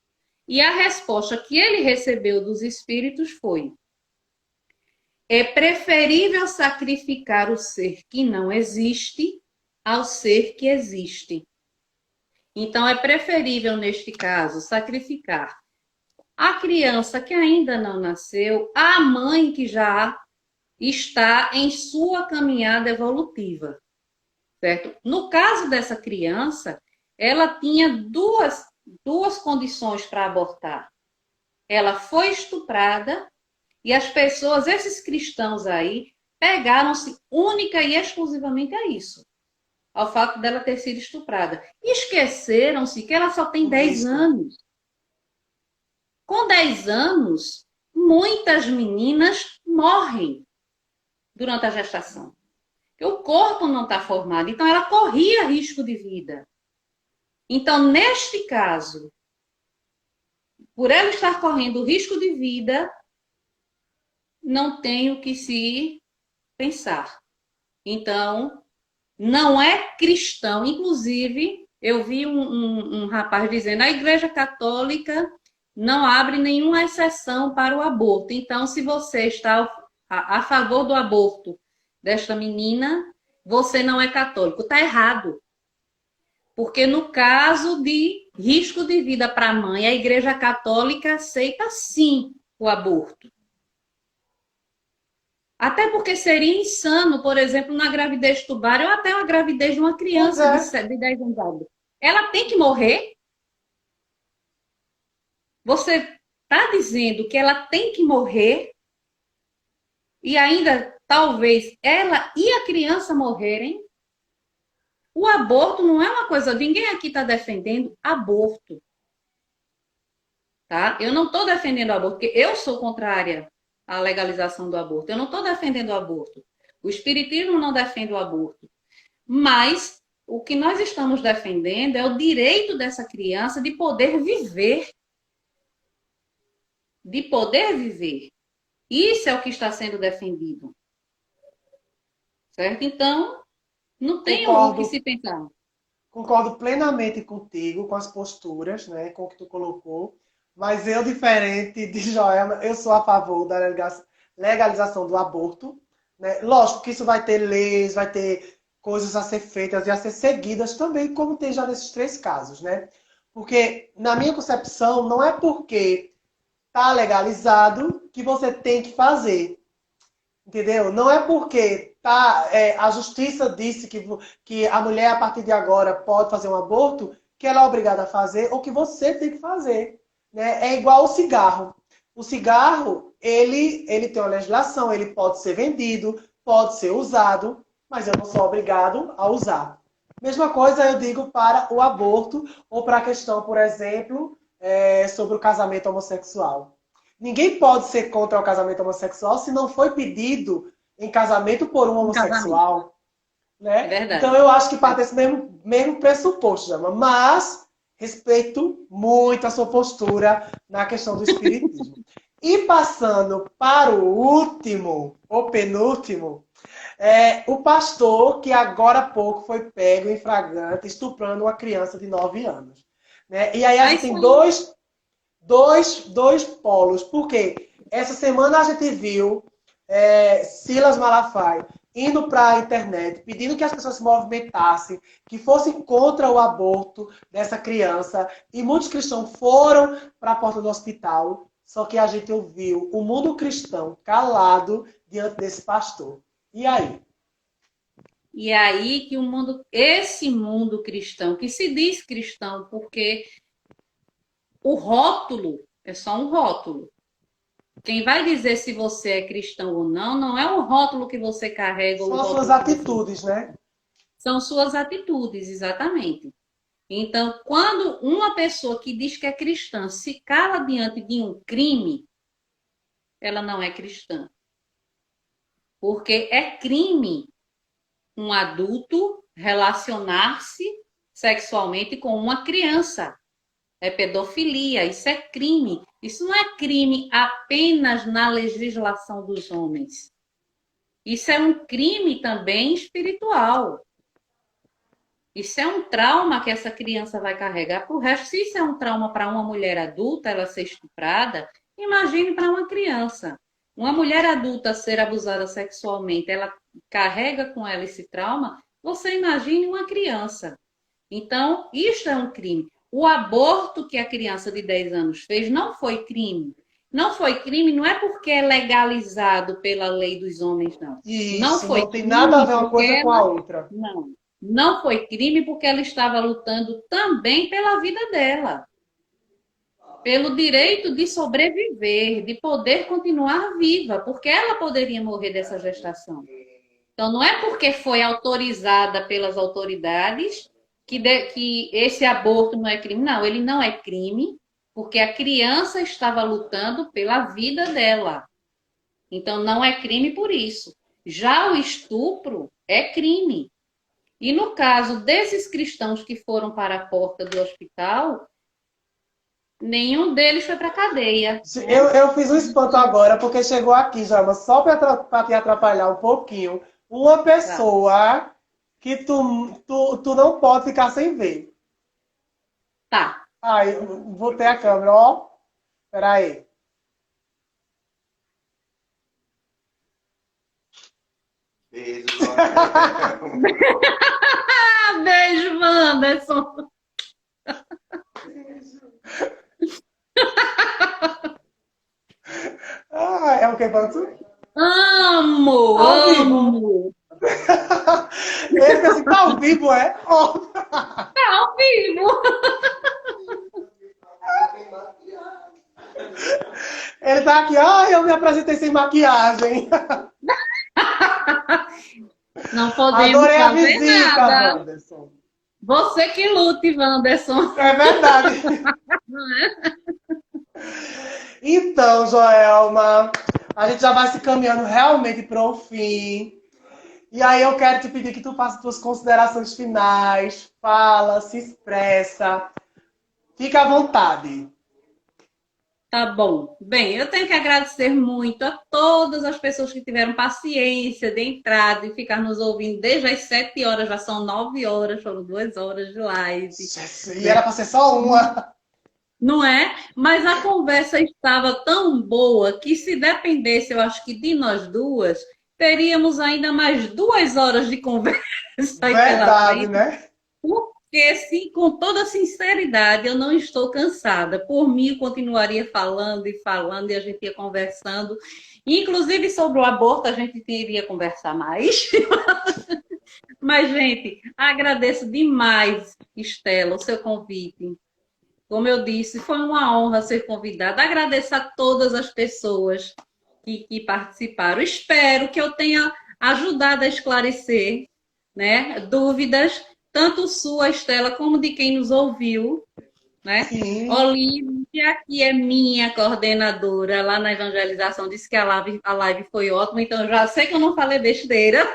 E a resposta que ele recebeu dos espíritos foi: é preferível sacrificar o ser que não existe ao ser que existe. Então, é preferível, neste caso, sacrificar a criança que ainda não nasceu, a mãe que já está em sua caminhada evolutiva, certo? No caso dessa criança, ela tinha duas condições para abortar. Ela foi estuprada e as pessoas, esses cristãos aí, pegaram-se única e exclusivamente a isso, ao fato dela ter sido estuprada. Esqueceram-se que ela só tem
O
10
risco.
anos. Com 10 anos, muitas meninas morrem durante a gestação. Porque o corpo não está formado, então ela corria risco de vida. Então, neste caso, por ela estar correndo risco de vida, não tem o que se pensar. Então, não é cristão. Inclusive, eu vi um rapaz dizendo: a Igreja Católica não abre nenhuma exceção para o aborto. Então, se você está a favor do aborto desta menina, você não é católico. Está errado. Porque no caso de risco de vida para a mãe, a Igreja Católica aceita sim o aborto. Até porque seria insano, por exemplo, na gravidez tubária ou até uma gravidez de uma
Pois
criança
é.
de 10 anos. Ela tem que morrer? Você está dizendo que ela tem que morrer e ainda talvez ela e a criança morrerem? O aborto não é uma coisa, ninguém aqui está defendendo aborto, tá? Eu não estou defendendo o aborto, porque eu sou contrária à legalização do aborto. Eu não estou defendendo o aborto. O espiritismo não defende o aborto. Mas o que nós estamos defendendo é o direito dessa criança de poder viver. De poder viver. Isso é o que está sendo defendido. Certo? Então, não tem o que
Concordo,
se pensar.
concordo plenamente contigo, com as posturas, né, com o que tu colocou, mas eu, diferente de Joelma, eu sou a favor da legalização do aborto, né? Lógico que isso vai ter leis, vai ter coisas a ser feitas e a ser seguidas também, como tem já nesses três casos, né? Porque, na minha concepção, não é porque tá legalizado que você tem que fazer. Entendeu? Não é porque a justiça disse que a mulher, a partir de agora, pode fazer um aborto, que ela é obrigada a fazer, ou que você tem que fazer. Né? É igual o cigarro. O cigarro, ele tem uma legislação, ele pode ser vendido, pode ser usado, mas eu não sou obrigado a usar. Mesma coisa eu digo para o aborto, ou para a questão, por exemplo, sobre o casamento homossexual. Ninguém pode ser contra o casamento homossexual se não foi pedido em casamento por um
Um casamento.
homossexual,
É
né? Então
verdade.
eu acho que parte desse mesmo pressuposto, Jama. Mas respeito muito a sua postura na questão do espiritismo. E passando para o último, ou penúltimo, o pastor que agora há pouco foi pego em flagrante estuprando uma criança de 9 anos. Né? E aí a
Ah,
gente
isso
tem
aí.
dois polos. Por quê? Essa semana a gente viu Silas Malafaia indo para a internet, pedindo que as pessoas se movimentassem, que fossem contra o aborto dessa criança. E muitos cristãos foram para a porta do hospital. Só que a gente ouviu o mundo cristão calado diante desse pastor. E aí?
E aí que esse mundo cristão, que se diz cristão, porque o rótulo é só um rótulo. Quem vai dizer se você é cristão ou não, não é o rótulo que você carrega ou
São
o
as suas
rótulo que você.
atitudes, né?
São suas atitudes, exatamente. Então, quando uma pessoa que diz que é cristã se cala diante de um crime, ela não é cristã. Porque é crime um adulto relacionar-se sexualmente com uma criança. É pedofilia, isso é crime. Isso não é crime apenas na legislação dos homens. Isso é um crime também espiritual. Isso é um trauma que essa criança vai carregar para o resto. Se isso é um trauma para uma mulher adulta, ela ser estuprada, imagine para uma criança. Uma mulher adulta ser abusada sexualmente, ela carrega com ela esse trauma. Você imagine uma criança. Então, isto é um crime. O aborto que a criança de 10 anos fez não foi crime. Não foi crime, não é porque é legalizado pela lei dos homens, não. Não
Isso,
foi
não tem nada a
crime
ver uma
porque
coisa com a
ela.
outra.
Não. Não foi crime porque ela estava lutando também pela vida dela, pelo direito de sobreviver, de poder continuar viva, porque ela poderia morrer dessa gestação. Então, não é porque foi autorizada pelas autoridades que esse aborto não é crime. Não, ele não é crime, porque a criança estava lutando pela vida dela. Então, não é crime por isso. Já o estupro é crime. E no caso desses cristãos que foram para a porta do hospital, nenhum deles foi para a cadeia.
Eu fiz um espanto agora, porque chegou aqui, Jama, só para te atrapalhar um pouquinho, uma
Tá.
pessoa que tu não pode ficar sem ver.
Tá.
Ai, vou ter a câmera, ó. Peraí.
Beijo,
Ah, beijo, Wanderson.
Ah, é o que, Panto?
Amo,
Ao vivo.
amo.
Ele fica assim, tá ao vivo, é? Ó.
Tá ao vivo.
Ele tá aqui, eu me apresentei sem maquiagem.
Não podemos
Adorei a
fazer
visita,
nada.
Wanderson.
Você que lute, Wanderson.
É verdade. Então, Joelma, a gente já vai se caminhando realmente para o fim. E aí eu quero te pedir que tu faça suas considerações finais, fala, se expressa. Fica à vontade.
Tá bom. Bem, eu tenho que agradecer muito a todas as pessoas que tiveram paciência de entrada e ficar nos ouvindo desde as 7 horas, já são 9 horas, foram 2 horas de live,
E
né?
era para ser só uma.
Não é? Mas a conversa estava tão boa que se dependesse, eu acho que de nós duas, teríamos ainda mais 2 horas de conversa aí pela
Verdade,
frente.
né?
Porque, sim, com toda sinceridade, eu não estou cansada. Por mim, eu continuaria falando e a gente ia conversando. Inclusive sobre o aborto, a gente iria conversar mais. Mas, gente, agradeço demais, Estela, o seu convite. Como eu disse, foi uma honra ser convidada. Agradeço a todas as pessoas que participaram. Espero que eu tenha ajudado a esclarecer, né, dúvidas, tanto sua, Estela, como de quem nos ouviu, né?
Sim.
Olívio, que aqui é minha coordenadora lá na evangelização, disse que a live foi ótima, então eu já sei que eu não falei besteira.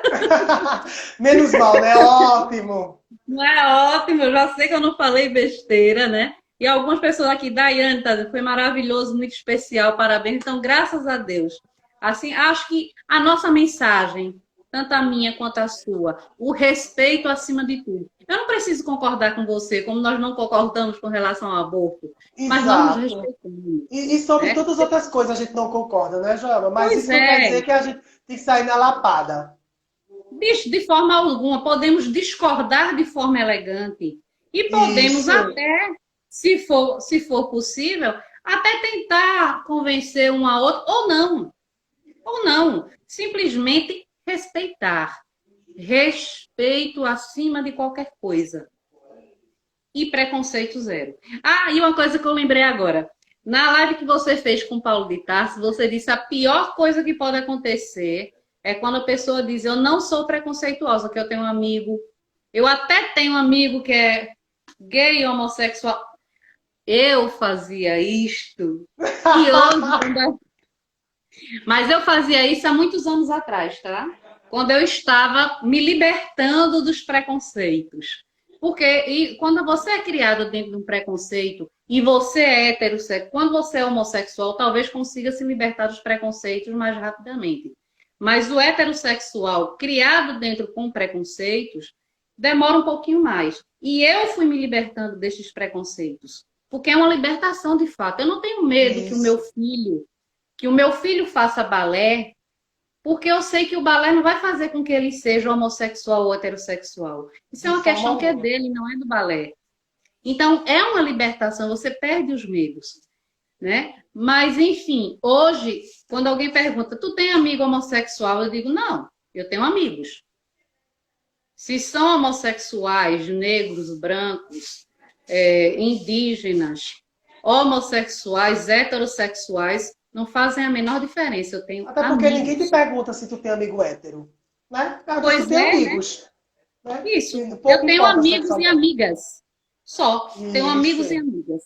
Menos mal, né? Ótimo.
Não é ótimo, eu já sei que eu não falei besteira, né? E algumas pessoas aqui, Daiane, tá dizendo, foi maravilhoso, muito especial, parabéns. Então, graças a Deus. Assim, acho que a nossa mensagem, tanto a minha quanto a sua, o respeito acima de tudo. Eu não preciso concordar com você, como nós não concordamos com relação ao aborto, mas nós nos
Exato.
respeitamos,
E sobre
né?
todas as outras coisas a gente não concorda, né, Joelma? Mas
Pois
isso não quer dizer
é,
que a gente tem que sair na lapada.
de forma alguma, podemos discordar de forma elegante e podemos
Isso.
até, se for possível, até tentar convencer um a outro, ou não, simplesmente respeitar. Respeito acima de qualquer coisa. E preconceito zero. Ah, e uma coisa que eu lembrei agora. Na live que você fez com o Paulo de Tarso, você disse a pior coisa que pode acontecer é quando a pessoa diz eu não sou preconceituosa, que eu tenho um amigo, eu até tenho um amigo que é gay, homossexual. Eu fazia isto. E hoje, mas eu fazia isso há muitos anos atrás, tá? Quando eu estava me libertando dos preconceitos. Porque quando você é criado dentro de um preconceito e você é heterossexual, quando você é homossexual, talvez consiga se libertar dos preconceitos mais rapidamente. Mas o heterossexual criado dentro com preconceitos demora um pouquinho mais. E eu fui me libertando desses preconceitos. Porque é uma libertação de fato. Eu não tenho medo
Isso.
que o meu filho faça balé, porque eu sei que o balé não vai fazer com que ele seja homossexual ou heterossexual. Isso é
De
uma
forma
questão que é
alguma.
dele, não é do balé. Então, é uma libertação, você perde os medos, né? Mas, enfim, hoje, quando alguém pergunta, tu tem amigo homossexual? Eu digo, não, eu tenho amigos. Se são homossexuais, negros, brancos, indígenas, homossexuais, heterossexuais, não fazem a menor diferença. Eu tenho
Até porque ninguém te
amigos.
pergunta se tu tem amigo hétero, né? Pergunta se tu
Pois
tem
é, né?
amigos, né?
Isso.
E
Eu
pouco
tenho
importa a
amigos e
sexualidade.
amigas. Só. Tenho amigos e
Isso.
amigas.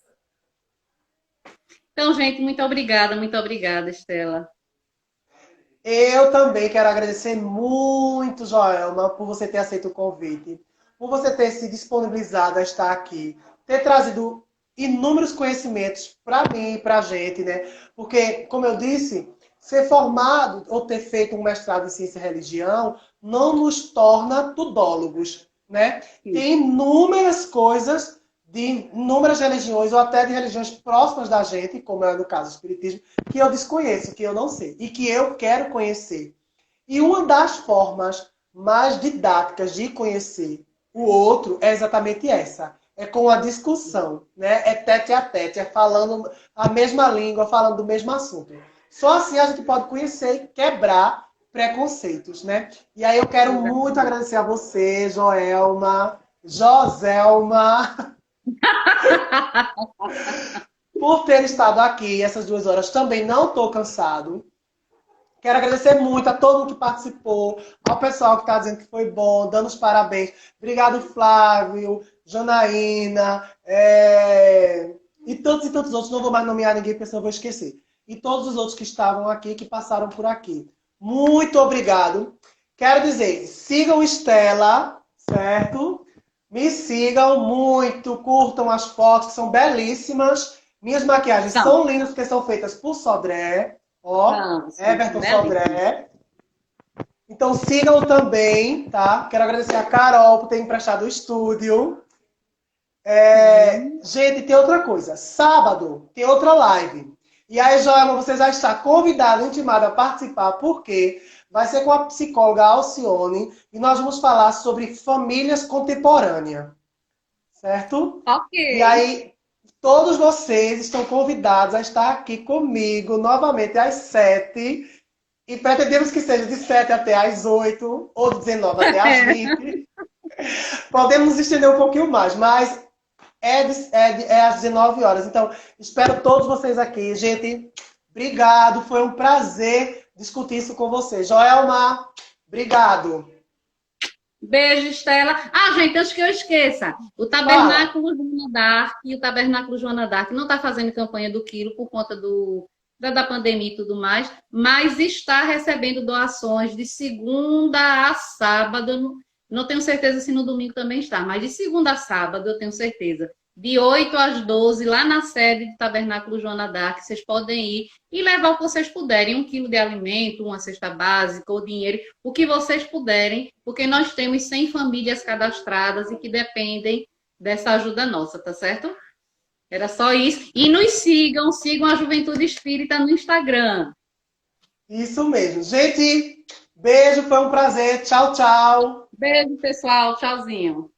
Então, gente, muito obrigada, Estela.
Eu também quero agradecer muito, Joelma, por você ter aceito o convite, por você ter se disponibilizado a estar aqui, ter trazido inúmeros conhecimentos para mim e para a gente, né? Porque, como eu disse, ser formado ou ter feito um mestrado em ciência e religião não nos torna tudólogos, né? Tem inúmeras coisas de inúmeras religiões ou até de religiões próximas da gente, como é no caso do Espiritismo, que eu desconheço, que eu não sei e que eu quero conhecer. E uma das formas mais didáticas de conhecer o outro é exatamente essa. É com a discussão, né? É tete a tete, é falando a mesma língua, falando do mesmo assunto. Só assim a gente pode conhecer e quebrar preconceitos, né? E aí eu quero muito
Exatamente.
agradecer a você, Joelma, Joselma, por ter estado aqui essas 2 horas. Também não estou cansado. Quero agradecer muito a todo mundo que participou, ao pessoal que está dizendo que foi bom, dando os parabéns. Obrigado, Flávio, Janaína, e tantos outros. Não vou mais nomear ninguém, porque senão eu vou esquecer. E todos os outros que estavam aqui, que passaram por aqui. Muito obrigado. Quero dizer, sigam Estela, certo? Me sigam muito, curtam as fotos, que são belíssimas. Minhas maquiagens
São.
são lindas, porque são feitas por Sodré. Ó,
São.
Everton
Belíssimo.
Sodré. Então sigam também, tá? Quero agradecer a Carol por ter emprestado o estúdio.
Sim.
Gente, tem outra coisa. Sábado tem outra live. E aí, Joelma, você já está convidada, intimada a participar, porque vai ser com a psicóloga Alcione e nós vamos falar sobre famílias contemporâneas, certo?
Ok.
E aí, todos vocês estão convidados a estar aqui comigo novamente às 7. E pretendemos que seja de 7 até às 8, ou de 19 até às 20. Podemos estender um pouquinho mais, mas é às 19 horas. Então, espero todos vocês aqui. Gente, obrigado. Foi um prazer discutir isso com vocês. Joelma, obrigado.
Beijo, Estela. Ah, gente, antes que eu esqueça, o Tabernáculo Joana d'Arc e o Tabernáculo Joana d'Arc não está fazendo campanha do quilo por conta da pandemia e tudo mais, mas está recebendo doações de segunda a sábado. Não tenho certeza se no domingo também está, mas de segunda a sábado eu tenho certeza. De 8 às 12, lá na sede do Tabernáculo Joana d'Arc, vocês podem ir e levar o que vocês puderem, 1 quilo de alimento, uma cesta básica ou dinheiro, o que vocês puderem, porque nós temos 100 famílias cadastradas e que dependem dessa ajuda nossa, tá certo? Era só isso. E nos sigam a Juventude Espírita no Instagram.
Isso mesmo. Gente, beijo, foi um prazer. Tchau, tchau.
Beijo, pessoal. Tchauzinho.